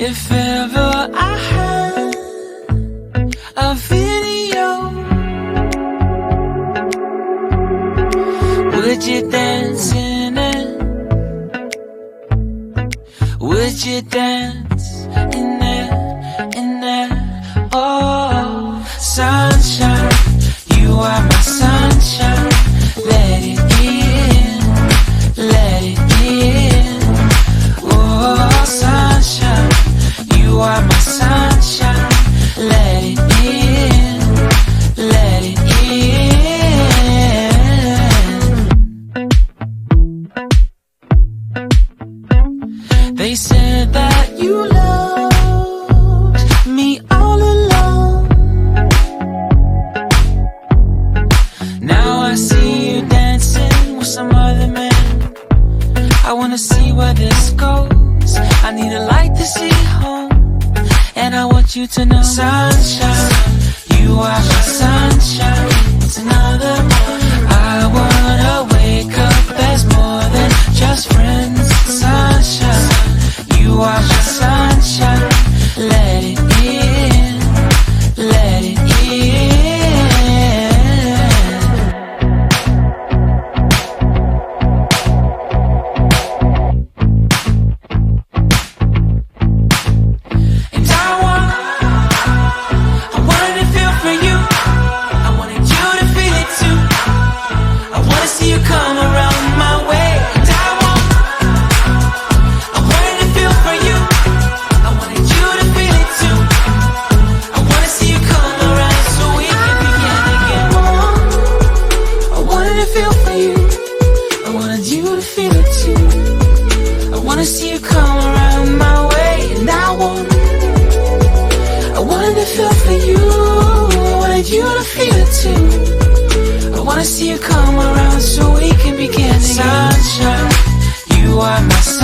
If ever I had a video, would you dance in it? Would you dance in it, in it? Oh, sunshine, you are my sunshine. Let it in, let it in. Oh, sunshine, you are my sunshine. Let it in, let it in. They said that you loved me all along. Now I see you dancing with some other man. I wanna see where this goes. I need a light to see home, and I want you to know, sunshine, you are my sunshine. It's another morning. I wanna wake up as more than just friends. Sunshine, you are my sunshine. Let it in, let it in. I wanna see you come around so we can begin again. Sunshine, you are my sunshine.